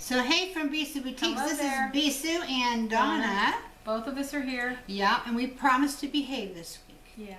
So hey from Bisou Boutiques, Hello this there. is Bisou and Donna. Both of us are here. Yeah, and we promised to behave this week. Yeah,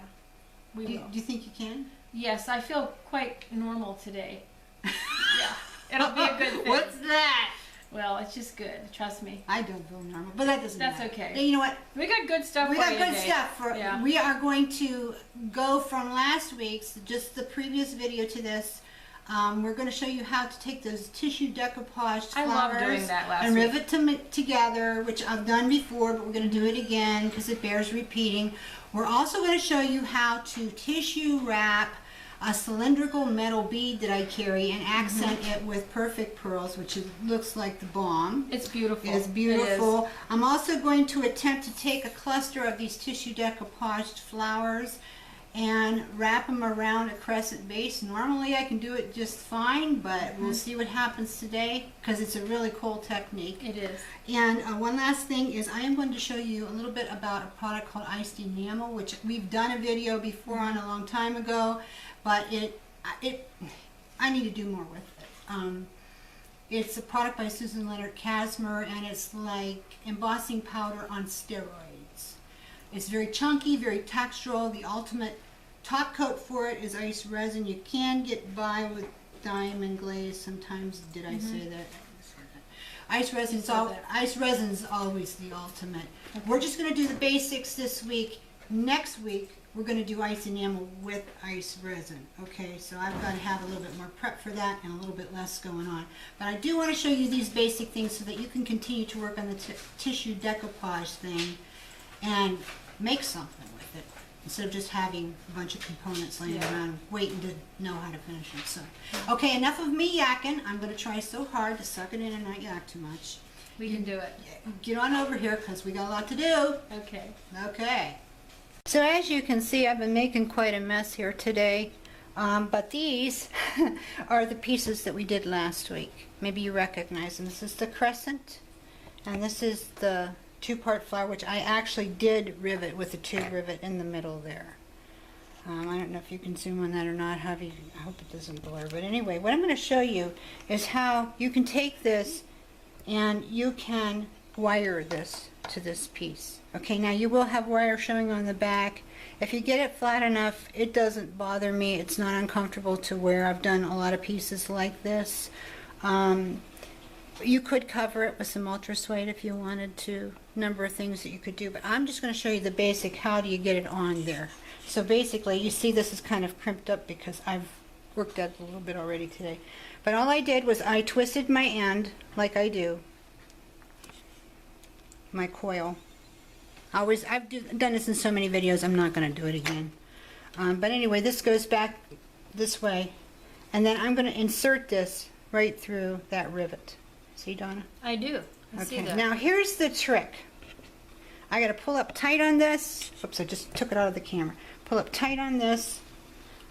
we Do will. you think you can? Yes, I feel quite normal today. Yeah, it'll be a good thing. What's that? Well, it's just good. Trust me. I don't feel normal, but that doesn't matter. That's okay. You know what? We got good stuff. We for got you good today. stuff. Yeah. We are going to go from last week's, just the previous video, to this. We're going to show you how to take those tissue decoupaged flowers I love doing that last and week. rivet them together, which I've done before, but we're going to do it again because it bears repeating. We're also going to show you how to tissue wrap a cylindrical metal bead that I carry and accent it with perfect pearls, which looks like the bomb. It's beautiful. It's beautiful. It is. I'm also going to attempt to take a cluster of these tissue decoupaged flowers and wrap them around a crescent base. Normally I can do it just fine, but we'll see what happens today because it's a really cool technique. It is. And one last thing is I am going to show you a little bit about a product called Iced Enamel, which we've done a video before on a long time ago, but I need to do more with it. It's a product by Susan Leonard Casimir, and it's like embossing powder on steroids. It's very chunky, very textural. The ultimate top coat for it is ice resin. You can get by with diamond glaze sometimes. Did I say that? Ice resin's always the ultimate. Okay. We're just going to do the basics this week. Next week we're going to do ice enamel with ice resin. Okay, so I've got to have a little bit more prep for that and a little bit less going on. But I do want to show you these basic things so that you can continue to work on the tissue decoupage thing and make something with it instead of just having a bunch of components laying around waiting to know how to finish them. So, okay, enough of me yakking. I'm going to try so hard to suck it in and not yak too much. We can do it. Get on over here because we got a lot to do. Okay. Okay. So as you can see, I've been making quite a mess here today. But these are the pieces that we did last week. Maybe you recognize them. This is the crescent, and this is the two-part flower, which I actually did rivet with a tube rivet in the middle there. I don't know if you can zoom on that or not. I hope it doesn't blur. But anyway, what I'm going to show you is how you can take this and you can wire this to this piece. Okay, now you will have wire showing on the back. If you get it flat enough, it doesn't bother me. It's not uncomfortable to wear. I've done a lot of pieces like this. You could cover it with some ultra suede if you wanted to. Number of things that you could do, but I'm just going to show you the basic how do you get it on there. So basically, you see this is kind of crimped up because I've worked at it a little bit already today. But all I did was I twisted my end like I do, my coil. I've done this in so many videos, I'm not going to do it again. But anyway, this goes back this way, and then I'm going to insert this right through that rivet. See, Donna? I do. I see that. Now here's the trick. I got to pull up tight on this. Oops, I just took it out of the camera. Pull up tight on this.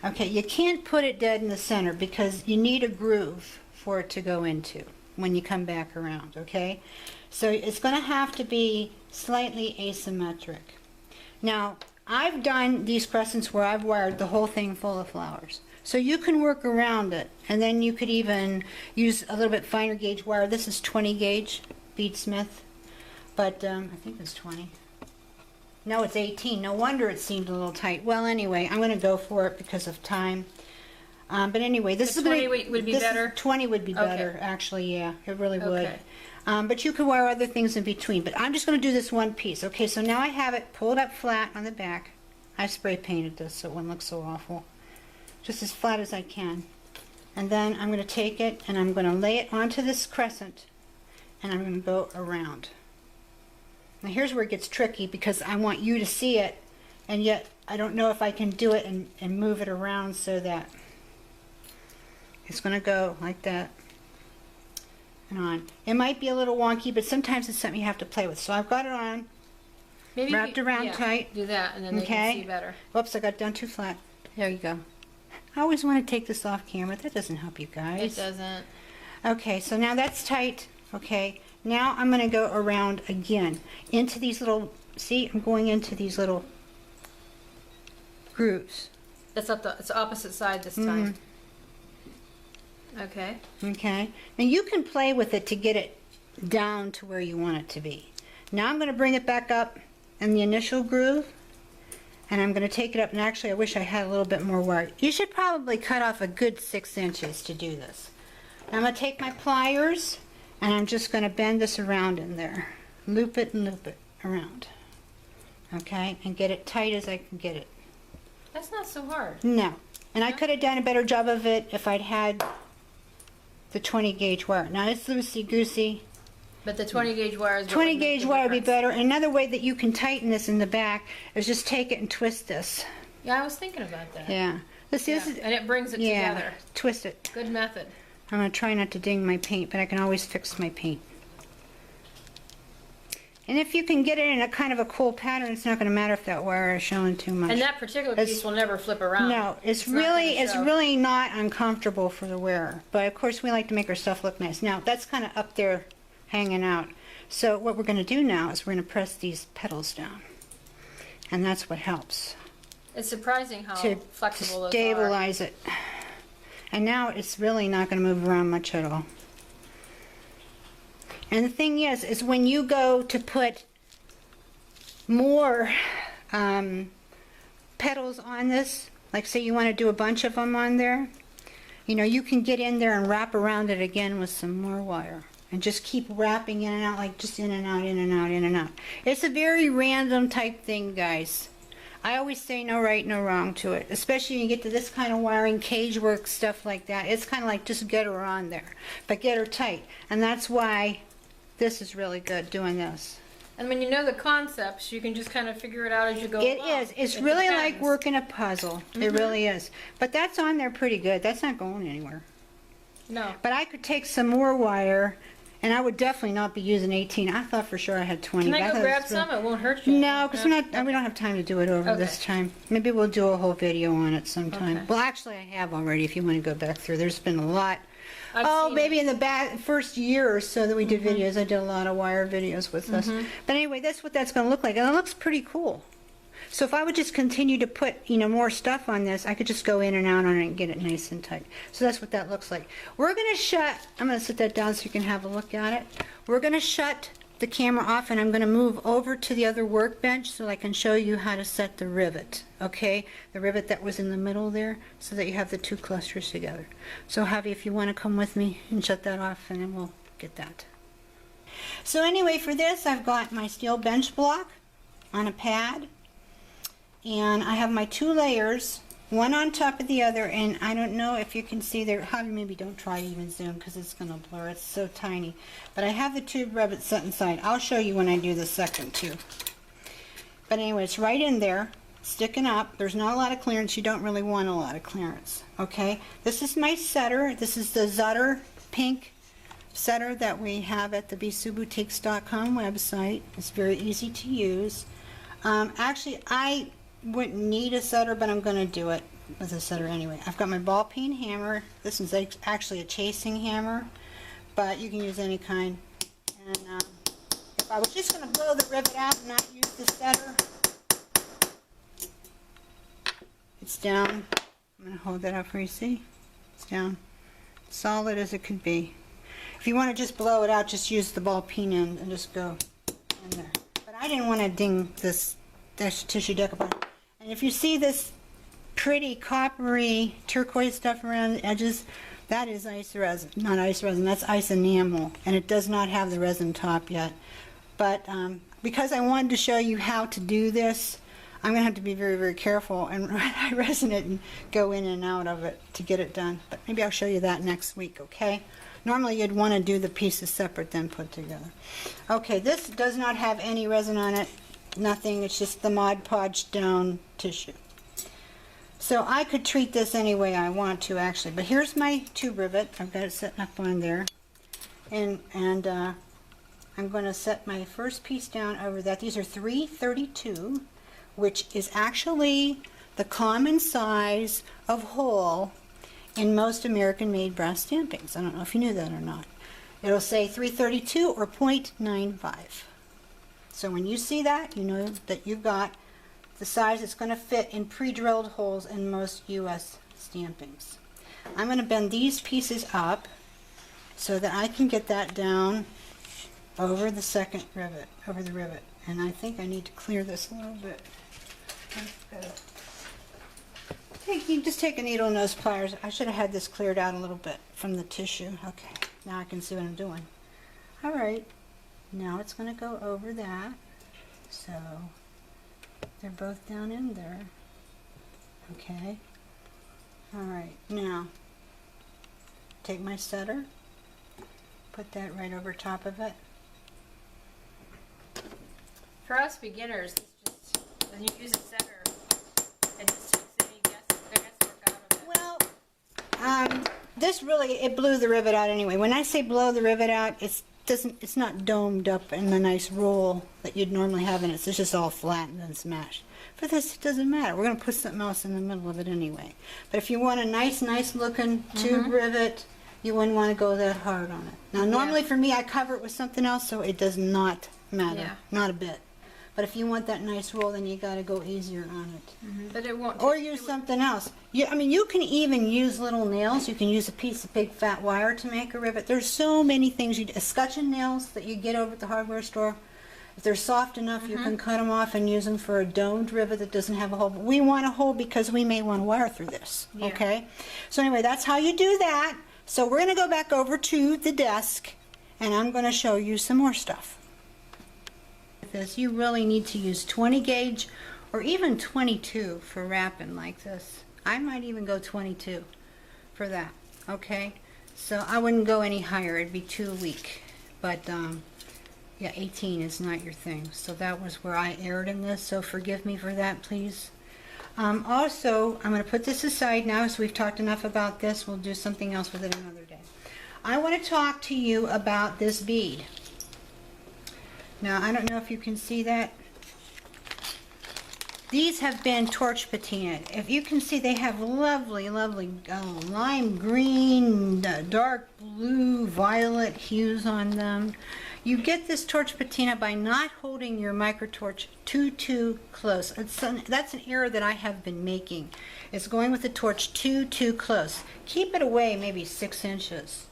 Okay, you can't put it dead in the center because you need a groove for it to go into when you come back around, okay? So it's going to have to be slightly asymmetric. Now, I've done these crescents where I've wired the whole thing full of flowers. So you can work around it, and then you could even use a little bit finer gauge wire. This is 20 gauge bead smith, but I think it's 20. No, it's 18. No wonder it seemed a little tight. Well, anyway, I'm going to go for it because of time. But anyway, this is 20 would be better? 20 would be better, Okay. actually, yeah, it really would. Okay. But you could wire other things in between. But I'm just going to do this one piece. Okay, so now I have it pulled up flat on the back. I spray painted this so it wouldn't look so awful. Just as flat as I can. And then I'm going to take it and I'm going to lay it onto this crescent and I'm going to go around. Now here's where it gets tricky because I want you to see it, and yet I don't know if I can do it and move it around so that it's going to go like that and on. It might be a little wonky, but sometimes it's something you have to play with. So I've got it on, Maybe wrapped around tight. Do that, and then they can see better. Whoops, I got it down too flat. There you go. I always want to take this off camera. That doesn't help you guys. It doesn't. Okay, so now that's tight. Okay, now I'm going to go around again into these little, see, I'm going into these little grooves. It's opposite side this time. Okay. Okay, now you can play with it to get it down to where you want it to be. Now I'm going to bring it back up in the initial groove, and I'm going to take it up, and actually I wish I had a little bit more wire. You should probably cut off a good 6 inches to do this. Now I'm going to take my pliers, and I'm just going to bend this around in there. Loop it and loop it around. Okay, and get it tight as I can get it. That's not so hard. No, and I No? could have done a better job of it if I'd had the 20 gauge wire. Now it's loosey-goosey. But the 20 gauge wire is what 20 would make gauge the wire would be difference. better. Another way that you can tighten this in the back is just take it and twist this. Yeah, I was thinking about that. Yeah. This Yeah, is, and it brings it yeah, together. twist it. Good method. I'm going to try not to ding my paint, but I can always fix my paint. And if you can get it in a kind of a cool pattern, it's not going to matter if that wire is showing too much. And that particular piece will never flip around. No, it's not gonna really show. not uncomfortable for the wearer. But of course we like to make our stuff look nice. Now that's kind of up there hanging out. So what we're going to do now is we're going to press these petals down. And that's what helps It's surprising how to flexible those are. stabilize it. And now it's really not going to move around much at all. And the thing is when you go to put more petals on this, like say you want to do a bunch of them on there, you know, you can get in there and wrap around it again with some more wire. And just keep wrapping in and out, like just in and out, in and out, in and out. It's a very random type thing, guys. I always say no right, no wrong to it. Especially when you get to this kind of wiring, cage work, stuff like that. It's kind of like just get her on there. But get her tight. And that's why this is really good, doing this. And when you know the concepts, you can just kind of figure it out as you go It along. is. It's It really depends. like working a puzzle. It really is. But that's on there pretty good. That's not going anywhere. No. But I could take some more wire, and I would definitely not be using 18. I thought for sure I had 20. Can but I thought go it grab was really- some? It won't hurt you. No, because we don't have time to do it over this Okay. time. Maybe we'll do a whole video on it sometime. Okay. Well, actually, I have already. If you want to go back through, there's been a lot. I've seen Maybe it. in the first year or so that we did videos, I did a lot of wire videos with this. But anyway, that's what that's going to look like, and it looks pretty cool. So if I would just continue to put, you know, more stuff on this, I could just go in and out on it and get it nice and tight. So that's what that looks like. We're going to shut, I'm going to sit that down so you can have a look at it. We're going to shut the camera off, and I'm going to move over to the other workbench so I can show you how to set the rivet, okay? The rivet that was in the middle there, so that you have the two clusters together. So Javi, if you want to come with me and shut that off, and then we'll get that. So anyway, for this, I've got my steel bench block on a pad. And I have my two layers, one on top of the other, and I don't know if you can see there. Javi, maybe don't try even zoom because it's going to blur. It's so tiny. But I have the two rivets set inside. I'll show you when I do the second two. But anyway, it's right in there, sticking up. There's not a lot of clearance. You don't really want a lot of clearance. Okay, this is my setter. This is the Zutter pink setter that we have at the bsuboutiques.com website. It's very easy to use. Actually, I wouldn't need a setter, but I'm going to do it with a setter anyway. I've got my ball peen hammer. This is actually a chasing hammer, but you can use any kind. And if I was just going to blow the rivet out and not use the setter, it's down. I'm going to hold that up for you. See? It's down. Solid as it could be. If you want to just blow it out, just use the ball peen end and just go in there. But I didn't want to ding this tissue decoupage. And if you see this pretty coppery turquoise stuff around the edges, that is ice resin. Not ice resin, that's ice enamel. And it does not have the resin top yet. But because I wanted to show you how to do this, I'm going to have to be very, very careful and resin it and go in and out of it to get it done. But maybe I'll show you that next week, okay? Normally you'd want to do the pieces separate, then put together. Okay, this does not have any resin on it. Nothing, it's just the Mod Podge down tissue. So I could treat this any way I want to actually, but here's my tube rivet. I've got it set up on there. And I'm going to set my first piece down over that. These are 332, which is actually the common size of hole in most American-made brass stampings. I don't know if you knew that or not. It'll say 332 or 0.95. So when you see that, you know that you've got the size that's going to fit in pre-drilled holes in most U.S. stampings. I'm going to bend these pieces up so that I can get that down over the second rivet, over the rivet. And I think I need to clear this a little bit. You just take a needle and those pliers. I should have had this cleared out a little bit from the tissue. Okay, now I can see what I'm doing. All right, now it's going to go over that. So they're both down in there. Okay. All right, now take my setter, put that right over top of it. For us beginners, it's just when you use a setter, it just takes any guesswork out of it. Well, this really, it blew the rivet out anyway. When I say blow the rivet out, it's not domed up in the nice roll that you'd normally have in it. It's just all flattened and smashed. For this, it doesn't matter. We're going to put something else in the middle of it anyway. But if you want a nice looking tube rivet, you wouldn't want to go that hard on it. Now, normally for me, I cover it with something else, so it does not matter. Not a bit. But if you want that nice roll, then you got to go easier on it. But it won't. Or use something else. I mean, you can even use little nails. You can use a piece of big fat wire to make a rivet. There's so many things. Escutcheon nails that you get over at the hardware store. If they're soft enough, you can cut them off and use them for a domed rivet that doesn't have a hole. But we want a hole because we may want to wire through this. Okay? So anyway, that's how you do that. So we're going to go back over to the desk, and I'm going to show you some more stuff. This, you really need to use 20 gauge or even 22 for wrapping like this. I might even go 22 for that. Okay, so I wouldn't go any higher, it'd be too weak. But yeah, 18 is not your thing. So that was where I erred in this, so forgive me for that, please. Also, I'm going to put this aside now, so we've talked enough about this. We'll do something else with it another day. I want to talk to you about this bead. Now, I don't know if you can see that. These have been torch patinaed. If you can see, they have lovely lime green, dark blue, violet hues on them. You get this torch patina by not holding your microtorch too close. That's an error that I have been making. It's going with the torch too close. Keep it away maybe 6 inches.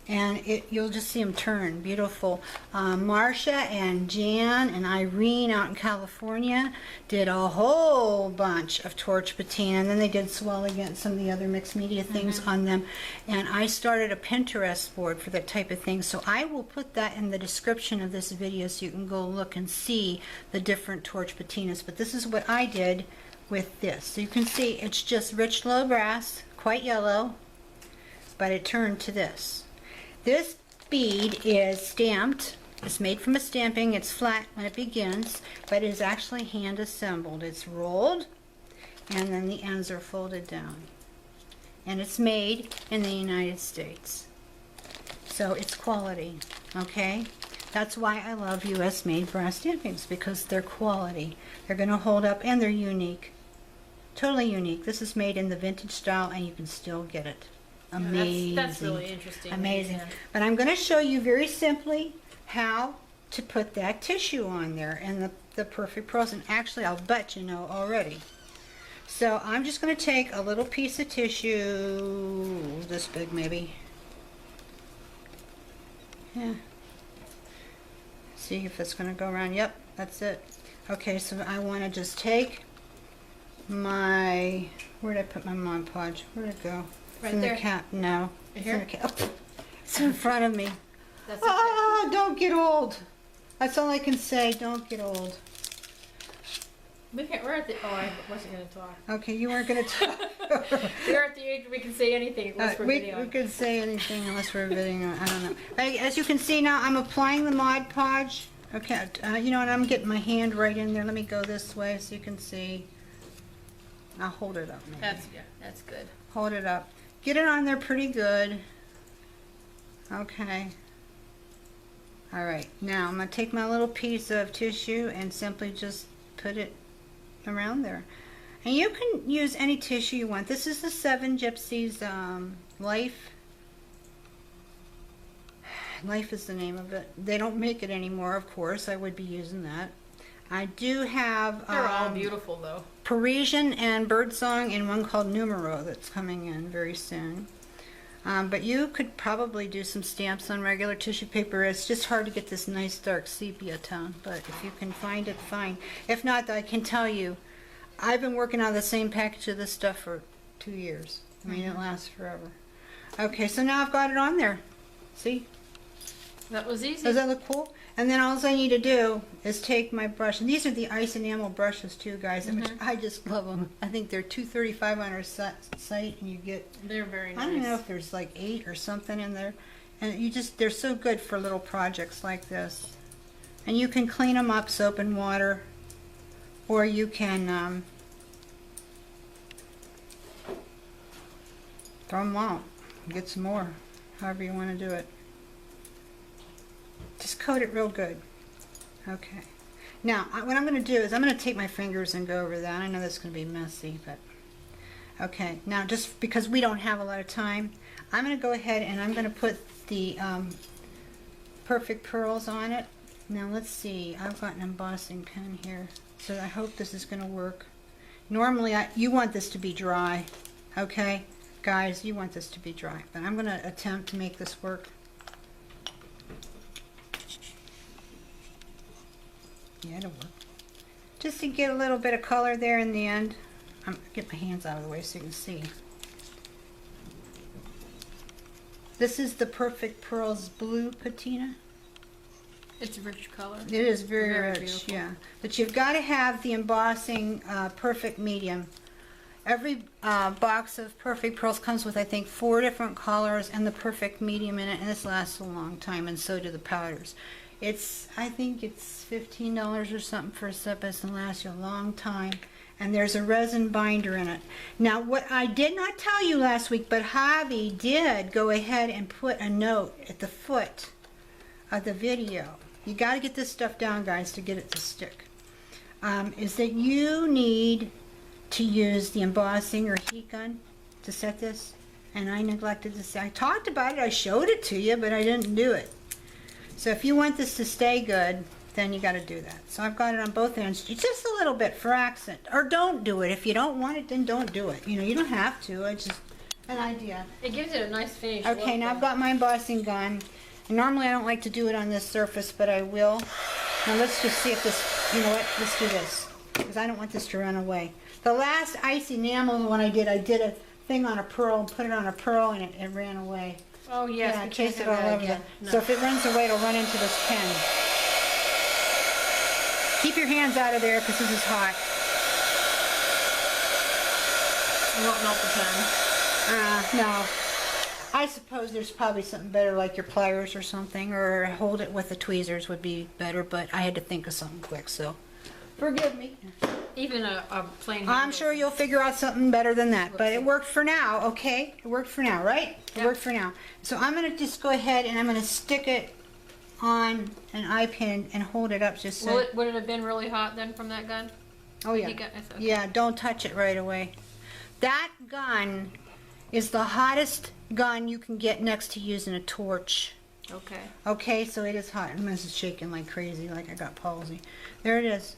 And you'll just see them turn beautiful. Marcia and Jan and Irene out in California did a whole bunch of torch patina, and then they did swell against some of the other mixed media things on them. And I started a Pinterest board for that type of thing, so I will put that in the description of this video so you can go look and see the different torch patinas. But this is what I did with this. So you can see it's just rich low brass, quite yellow, but it turned to this. This bead is stamped. It's made from a stamping. It's flat when it begins, but it is actually hand assembled. It's rolled, and then the ends are folded down. And it's made in the United States. So it's quality, okay? That's why I love US made brass stampings, because they're quality. They're going to hold up, and they're unique. Totally unique. This is made in the vintage style, and you can still get it. Amazing. That's really interesting. Amazing. But I'm going to show you very simply how to put that tissue on there and the perfect pearls. And actually, I'll bet you know already. So I'm just going to take a little piece of tissue, this big maybe. Yeah. See if it's going to go around. Yep, that's it. Okay, so I want to just take my, where did I put my Mod Podge? Where'd it go? Right in there. the cap. No. It's Here? in the cap. Oh, it's in front of me. That's Ah, don't get old. That's all I can say. Don't get old. we're at the. Oh, I wasn't going to talk. Okay, you weren't going to talk. We're at the age where we can say anything unless we're we videoing. could say anything unless we're videoing. I don't know. As you can see now, I'm applying the Mod Podge. Okay, you know what? I'm getting my hand right in there. Let me go this way so you can see. I'll hold it up. Maybe. That's good. Hold it up. Get it on there pretty good. Okay. All right. Now I'm going to take my little piece of tissue and simply just put it around there. And you can use any tissue you want. This is the Seven Gypsies Life. Life is the name of it. They don't make it anymore, of course. I would be using that. I do have... They're all beautiful, though. Parisian and Birdsong, and one called Numero that's coming in very soon. But you could probably do some stamps on regular tissue paper. It's just hard to get this nice dark sepia tone, but if you can find it, fine. If not, I can tell you, I've been working on the same package of this stuff for 2 years. I mean, it lasts forever. Okay, so now I've got it on there. See? That was easy. Does that look cool? And then all I need to do is take my brush, and these are the ice enamel brushes too, guys, which I just love them. I think they're $2.35 on our site, and you get, They're very nice. I don't know if there's like 8 or something in there, and they're so good for little projects like this. And you can clean them up, soap and water, or you can throw them out and get some more, however you want to do it. Just coat it real good. Okay. Now, what I'm going to do is I'm going to take my fingers and go over that. I know that's going to be messy, but... Okay, now just because we don't have a lot of time, I'm going to go ahead and I'm going to put the Perfect Pearls on it. Now, let's see. I've got an embossing pen here, so I hope this is going to work. Normally, you want this to be dry. Okay? Guys, you want this to be dry. But I'm going to attempt to make this work. Yeah, it'll work. Just to get a little bit of color there in the end. I'm get my hands out of the way so you can see. This is the Perfect Pearls Blue Patina. It's a rich color. It is very rich, beautiful. yeah. But you've got to have the embossing perfect medium. Every box of Perfect Pearls comes with, I think, 4 different colors and the perfect medium in it, and this lasts a long time, and so do the powders. I think it's $15 or something for a set, but it's going to last you a long time. And there's a resin binder in it. Now, what I did not tell you last week, but Javi did go ahead and put a note at the foot of the video. You got to get this stuff down, guys, to get it to stick. Is that you need to use the embossing or heat gun to set this. And I neglected to say, I talked about it, I showed it to you, but I didn't do it. So if you want this to stay good, then you got to do that. So I've got it on both ends, just a little bit for accent. Or don't do it. If you don't want it, then don't do it. You know, you don't have to. It's just an idea. It gives it a nice finish. Okay, now I've got my embossing gun. And normally I don't like to do it on this surface, but I will. Now let's just see if this, you know what, let's do this. Because I don't want this to run away. The last ice enamel one I did a thing on a pearl, and put it on a pearl, and it ran away. Oh yes, Yeah, we chase can't it have all that over again. there. No. So if it runs away, it'll run into this pen. Keep your hands out of there because this is hot. It won't melt the pen. No. I suppose there's probably something better like your pliers or something, or hold it with the tweezers would be better, but I had to think of something quick, so forgive me. Even a plain I'm handle. sure you'll figure out something better than that, but it worked for now, okay? It worked for now, right? It Yep. worked for now. So I'm going to just go ahead and I'm going to stick it on an eye pin and hold it up just so. Would it have been really hot then from that gun? Oh yeah. You got this, okay. Yeah, don't touch it right away. That gun is the hottest gun you can get next to using a torch. Okay. Okay, so it is hot. And this is shaking like crazy, like I got palsy. There it is.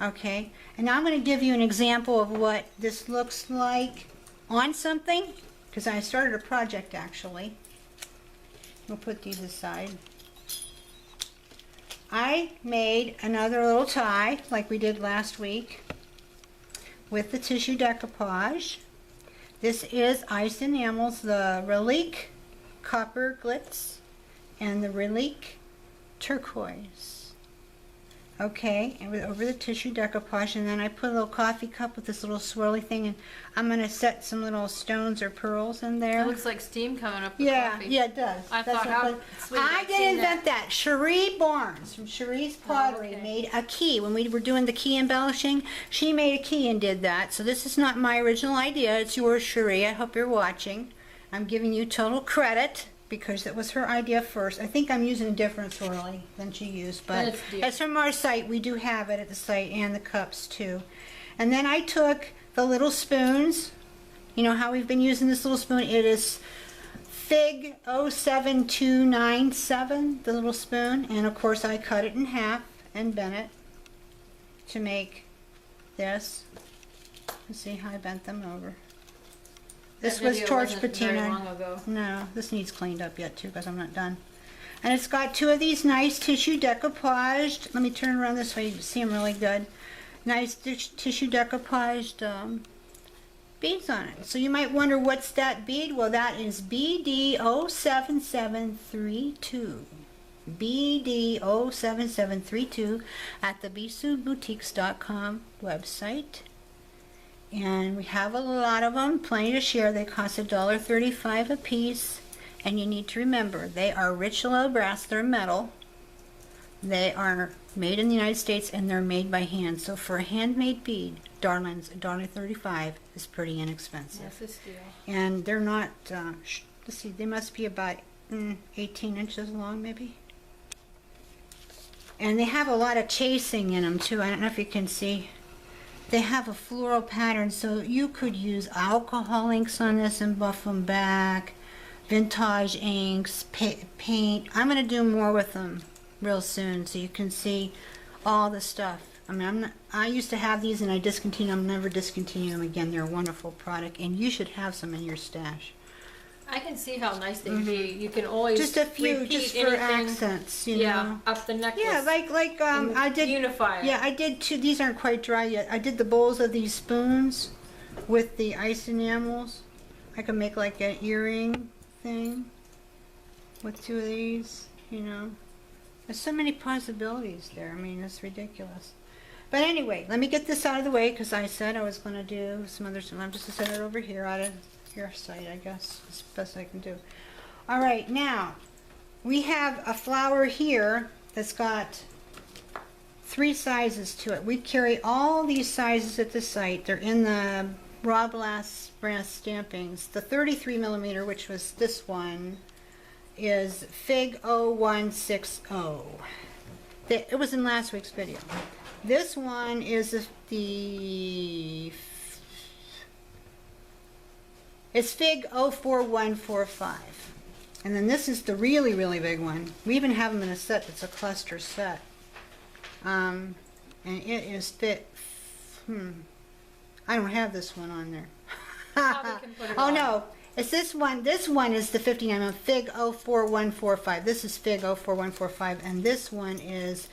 Okay, and now I'm going to give you an example of what this looks like on something, because I started a project actually. We'll put these aside. I made another little tie like we did last week with the tissue decoupage. This is Ice Enamels, the Relique Copper Glitz and the Relique Turquoise. Okay, and over the tissue decoupage, and then I put a little coffee cup with this little swirly thing, and I'm going to set some little stones or pearls in there. It looks like steam coming up the Yeah, coffee. yeah, it does. I That's thought, what how it does. sweet. I I've didn't seen invent that. Cherie Barnes from Cherie's Pottery okay. made a key. When we were doing the key embellishing, she made a key and did that. So this is not my original idea. It's yours, Cherie. I hope you're watching. I'm giving you total credit because it was her idea first. I think I'm using a different swirly than she used, but That's dear. it's from our site. We do have it at the site, and the cups too. And then I took the little spoons. You know how we've been using this little spoon? It is Fig 07297, the little spoon, and of course I cut it in half and bent it to make this. Let's see how I bent them over. That This was video torch wasn't very patina. long ago. No, this needs cleaned up yet too because I'm not done. And it's got two of these nice tissue decoupaged. Let me turn around this way, you can see them really good. Nice tissue decoupaged beads on it. So you might wonder, what's that bead? Well, that is BD07732. BD07732 at the BisuBoutiques.com website. And we have a lot of them, plenty to share. They cost $1.35 a piece. And you need to remember, they are rich low brass, they're metal. They are made in the United States and they're made by hand. So for a handmade bead, darlings, $1.35 is pretty inexpensive. Yes, it's deal. And they're not, let's see, they must be about 18 inches long maybe. And they have a lot of chasing in them too. I don't know if you can see. They have a floral pattern, so you could use alcohol inks on this and buff them back. Vintage inks, paint. I'm going to do more with them real soon so you can see all the stuff. I mean, I used to have these and I discontinued them. Never discontinue them again. They're a wonderful product and you should have some in your stash. I can see how nice they'd be. You can always Just a few, repeat just for anything. accents, you Yeah, know. up the necklace. Yeah, like I did. Unify it. Yeah, I did two. These aren't quite dry yet. I did the bowls of these spoons with the ice enamels. I could make like an earring thing with two of these, you know. There's so many possibilities there. I mean, it's ridiculous. But anyway, let me get this out of the way because I said I was going to do some other stuff. I'm just going to set it over here out of your sight, I guess. It's the best I can do. All right, now we have a flower here that's got 3 sizes to it. We carry all these sizes at the site. They're in the raw brass stampings. The 33 millimeter, which was this one, is Fig 0160. It was in last week's video. This one is it's Fig 04145. And then this is the really, really big one. We even have them in a set that's a cluster set. And it is I don't have this one on there. Probably can put it Oh on. no, it's this one. This one is the 59 Fig 04145. This is Fig 04145 and this one is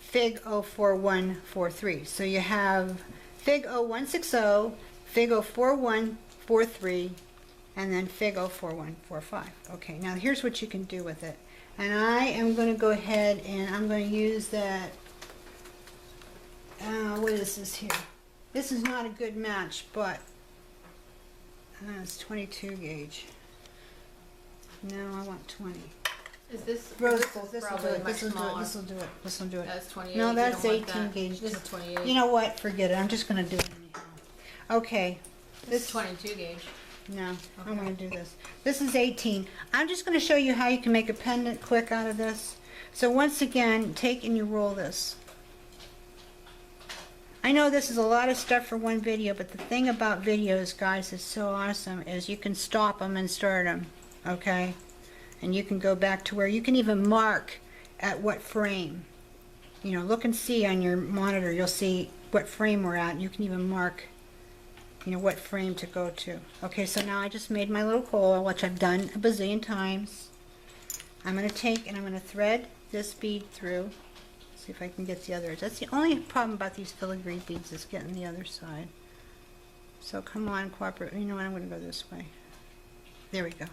Fig 04143. So you have Fig 0160, Fig 04143, and then Fig 04145. Okay, now here's what you can do with it. And I am going to go ahead and I'm going to use that, what is this here? This is not a good match, but it's 22 gauge. No, I want 20. Is this Rose this gold, is this will do probably it, much this will do it, smaller. this will do it, this will do it. That's 28. No, You that's don't want 18 that. gauge. This is 28. You know what, forget it, I'm just going to do it anyhow. Okay. This is 22 gauge. No, I'm Okay. going to do this. This is 18. I'm just going to show you how you can make a pendant quick out of this. So once again, take and you roll this. I know this is a lot of stuff for one video, but the thing about videos, guys, is so awesome is you can stop them and start them, okay? And you can go back to where you can even mark at what frame. You know, look and see on your monitor. You'll see what frame we're at. And you can even mark, you know, what frame to go to. Okay, so now I just made my little hole, which I've done a bazillion times. I'm going to take and I'm going to thread this bead through. See if I can get the others. That's the only problem about these filigree beads is getting the other side. So come on, cooperate. You know what? I'm going to go this way. There we go.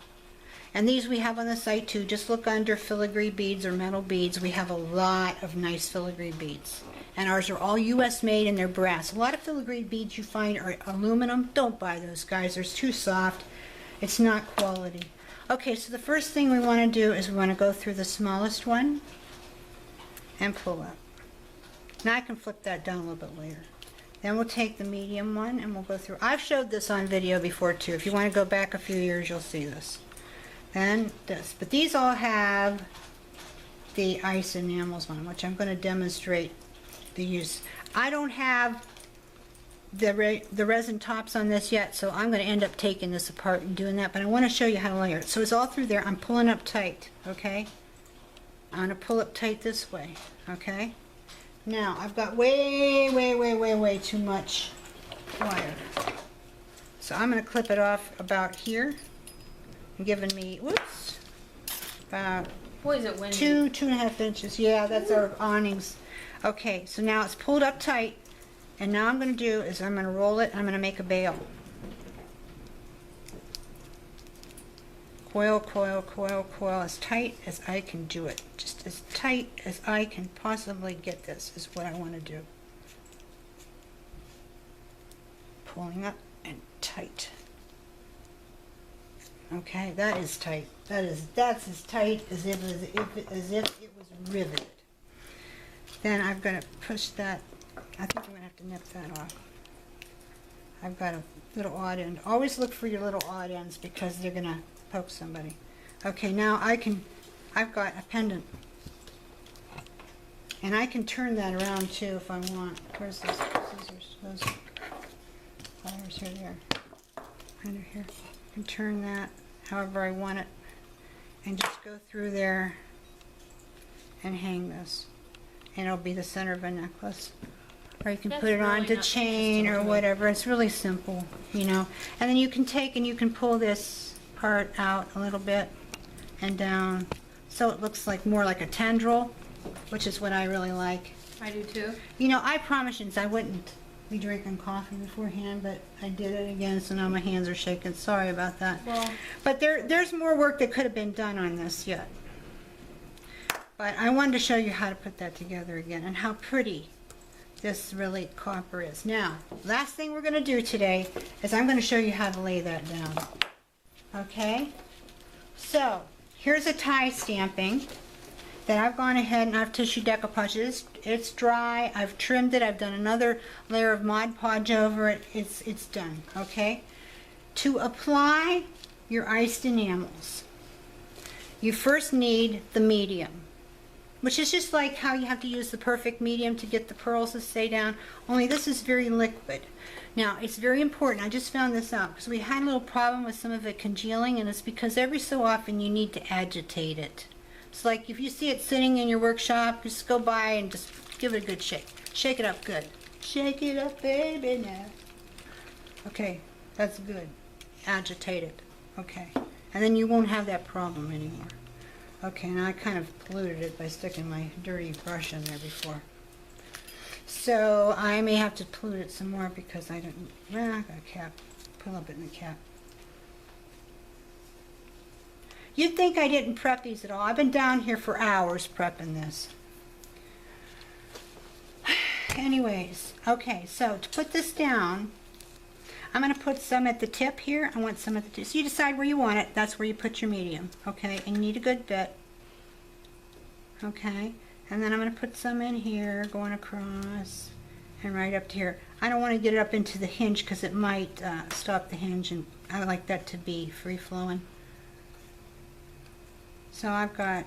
And these we have on the site too. Just look under filigree beads or metal beads. We have a lot of nice filigree beads. And ours are all U.S. made and they're brass. A lot of filigree beads you find are aluminum. Don't buy those, guys. They're too soft. It's not quality. Okay, so the first thing we want to do is we want to go through the smallest one and pull up. Now I can flip that down a little bit later. Then we'll take the medium one and we'll go through. I've showed this on video before too. If you want to go back a few years, you'll see this. And this. But these all have the ice enamels on, which I'm going to demonstrate the use. I don't have the resin tops on this yet, so I'm going to end up taking this apart and doing that, but I want to show you how to layer it. So it's all through there. I'm pulling up tight, okay? I'm going to pull up tight this way, okay? Now, I've got way too much wire. So I'm going to clip it off about here. Giving me, whoops, about Boy, is it windy. 2.5 inches. Yeah, that's our awnings. Okay, so now it's pulled up tight, and now I'm going to do is I'm going to roll it. I'm going to make a bail. Coil, coil, coil, coil, as tight as I can do it. Just as tight as I can possibly get this is what I want to do. Pulling up and tight. Okay, that is tight. That's as tight as if it was riveted. Then I'm going to push that. I think I'm going to have to nip that off. I've got a little odd end. Always look for your little odd ends because they're going to poke somebody. Okay, now I've got a pendant. And I can turn that around too if I want. Where's those scissors? Those pliers here, there. Under here. I can turn that however I want it. And just go through there and hang this. And it'll be the center of a necklace. Or you can That's put it on really to not chain or interesting. whatever. It's really simple, you know. And then you can take and you can pull this part out a little bit and down so it looks like more like a tendril, which is what I really like. I do too. You know, I promised you I wouldn't be drinking coffee beforehand, but I did it again, so now my hands are shaking. Sorry about that. Well, But there's more work that could have been done on this yet. But I wanted to show you how to put that together again and how pretty this really copper is. Now, last thing we're going to do today is I'm going to show you how to lay that down. Okay? So, here's a tie stamping that I've gone ahead and I've tissue decoupaged. It's dry. I've trimmed it. I've done another layer of Mod Podge over it. It's done. Okay? To apply your iced enamels, you first need the medium, which is just like how you have to use the perfect medium to get the pearls to stay down, only this is very liquid. Now, it's very important. I just found this out because we had a little problem with some of it congealing, and it's because every so often you need to agitate it. It's like if you see it sitting in your workshop, just go by and just give it a good shake. Shake it up good. Shake it up, baby, now. Okay, that's good. Agitate it. Okay. And then you won't have that problem anymore. Okay, now I kind of polluted it by sticking my dirty brush in there before. So I may have to pollute it some more because I didn't, well, I got a cap. Put a little bit in the cap. You'd think I didn't prep these at all. I've been down here for hours prepping this. Anyways, okay, so to put this down, I'm going to put some at the tip here. I want some at the tip. So you decide where you want it. That's where you put your medium. Okay, and you need a good bit. Okay, and then I'm going to put some in here, going across, and right up to here. I don't want to get it up into the hinge because it might stop the hinge, and I like that to be free-flowing. So I've got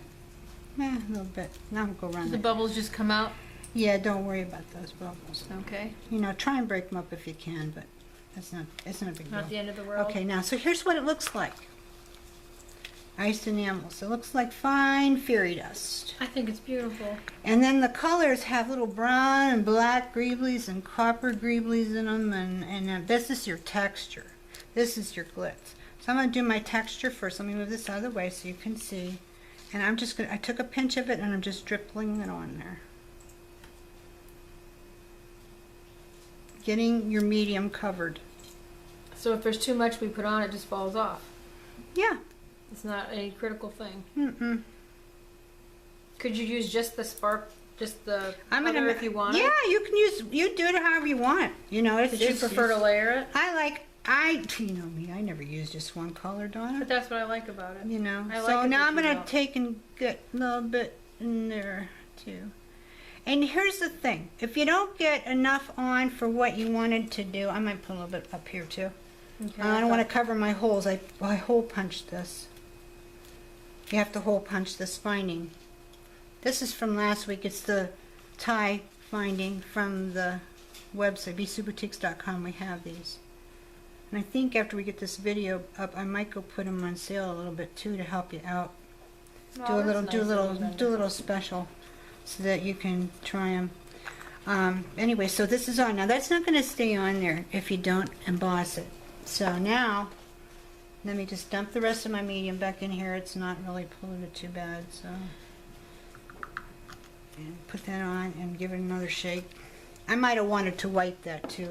a little bit. Now I'm going to go around the it. bubbles just come out. Yeah, don't worry about those bubbles. Okay. You know, try and break them up if you can, but it's not a big deal. Not the end of the world. Okay, now, so here's what it looks like. Iced enamels. It looks like fine fairy dust. I think it's beautiful. And then the colors have little brown and black greeblies and copper greeblies in them, and this is your texture. This is your glitz. So I'm going to do my texture first. Let me move this out of the way so you can see. And I'm just going to, I took a pinch of it and I'm just dribbling it on there. Getting your medium covered. So if there's too much we put on, it just falls off. Yeah. It's not a critical thing. Mm-mm. Could you use just the spark, just the I'm color gonna, if you want? yeah, you can use, you do it however you want. You know, it's Did you just, prefer to layer it? you know me, I never use just one color, Donna. But that's what I like about it. You know, I so like it now that I'm you gonna don't. take and get a little bit in there too. And here's the thing: if you don't get enough on for what you wanted to do, I might put a little bit up here too. Okay, I don't want to cover my holes. I hole punched this. You have to hole punch this finding. This is from last week. It's the tie finding from the website, bsuboutiques.com. We have these. And I think after we get this video up, I might go put them on sale a little bit too to help you out. Oh, that's nice of you, Do a little special so that you can try them. Anyway, so this is on. Now that's not going to stay on there if you don't emboss it. So now, let me just dump the rest of my medium back in here. It's not really polluted too bad, so. And put that on and give it another shake. I might have wanted to wipe that too,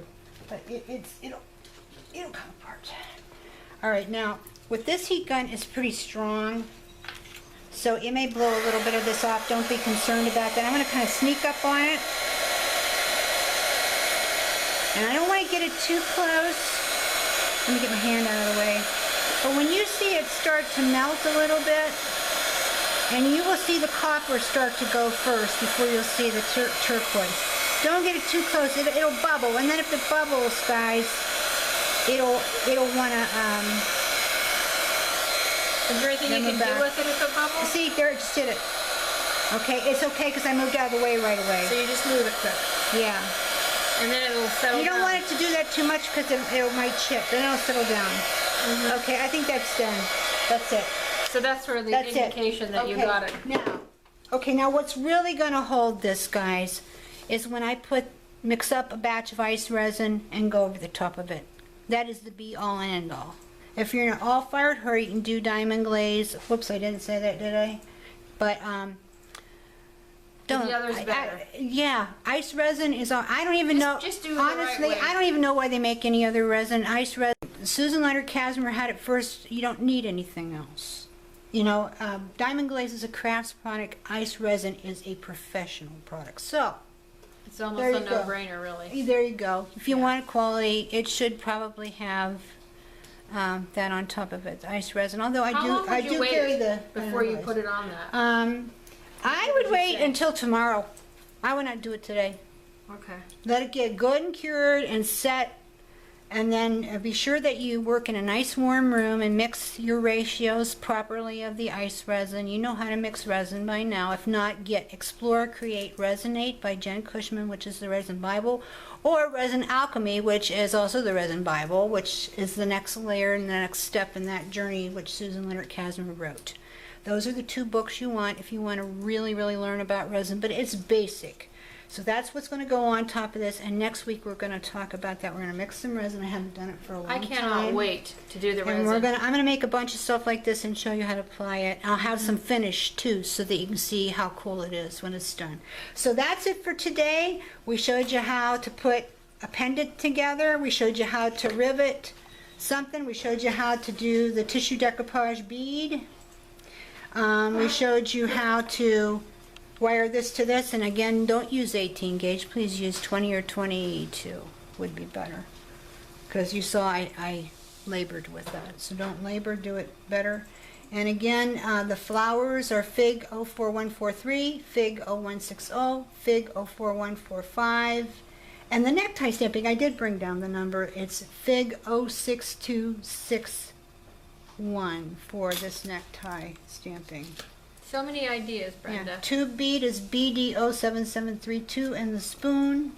but it'll come apart. All right, now with this heat gun, it's pretty strong, so it may blow a little bit of this off. Don't be concerned about that. I'm going to kind of sneak up on it, and I don't want to get it too close. Let me get my hand out of the way. But when you see it start to melt a little bit, and you will see the copper start to go first before you'll see the turquoise. Don't get it too close. It'll bubble, and then if it bubbles, guys, it'll want to. Is there anything you can do with it if it bubbles? See, there, it just did it. Okay, it's okay because I moved out of the way right away. So you just move it quick. Yeah. And then it'll settle down. You don't want it to do that too much because it might chip. Then it'll settle down. Okay, I think that's done. That's it. So that's sort of the indication that you got it. Now what's really going to hold this, guys, is when I mix up a batch of ice resin and go over the top of it. That is the be-all and end-all. If you're in an all-fired hurry, you can do diamond glaze. Whoops, I didn't say that, did I? But don't. The other's better. Yeah, ice resin is on. I don't even know. Just do it honestly, the right way. I don't even know why they make any other resin. Ice resin. Susan Leonard Casimir had it first. You don't need anything else. You know, diamond glaze is a crafts product. Ice resin is a professional product. So it's almost a no-brainer, really. there you go. If you want quality, it should probably have that on top of it, ice resin. Although I do carry the before you put it on that. I would wait until tomorrow. I would not do it today. Okay. Let it get good and cured and set, and then be sure that you work in a nice warm room and mix your ratios properly of the ice resin. You know how to mix resin by now. If not, get Explore, Create, Resonate by Jen Cushman, which is the Resin Bible, or Resin Alchemy, which is also the Resin Bible, which is the next layer and the next step in that journey which Susan Leonard Casimir wrote. Those are the two books you want if you want to really, really learn about resin, but it's basic. So that's what's going to go on top of this, and next week we're going to talk about that. We're going to mix some resin. I haven't done it for a long time. I cannot wait to do the resin. And I'm going to make a bunch of stuff like this and show you how to apply it. I'll have some finish too, so that you can see how cool it is when it's done. So that's it for today. We showed you how to put a pendant together. We showed you how to rivet something. We showed you how to do the tissue decoupage bead. We showed you how to wire this to this, and again, don't use 18 gauge. Please use 20 or 22 would be better, because you saw I labored with that. So don't labor, do it better. And again, the flowers are Fig 04143, Fig 0160, Fig 04145, and the necktie stamping, I did bring down the number. It's Fig 06261 for this necktie stamping. So many ideas, Brenda. Yeah. Tube bead is BD07732, and the spoon,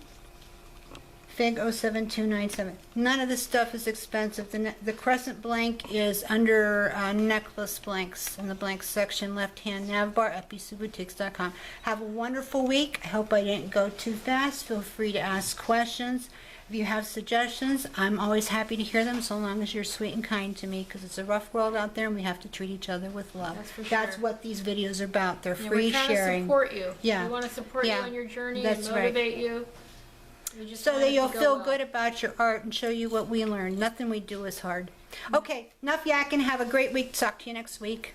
Fig 07297. None of this stuff is expensive. The crescent blank is under necklace blanks in the blank section, left-hand nav bar at bcboutiques.com. Have a wonderful week. I hope I didn't go too fast. Feel free to ask questions. If you have suggestions, I'm always happy to hear them, so long as you're sweet and kind to me, because it's a rough world out there and we have to treat each other with love. That's for sure. That's what these videos are about. They're free we're trying sharing. To support you. Yeah. We want to support you on your journey and motivate you. So that you'll feel good about your art and show you what we learned. Nothing we do is hard. Okay, enough yakking. Have a great week. Talk to you next week.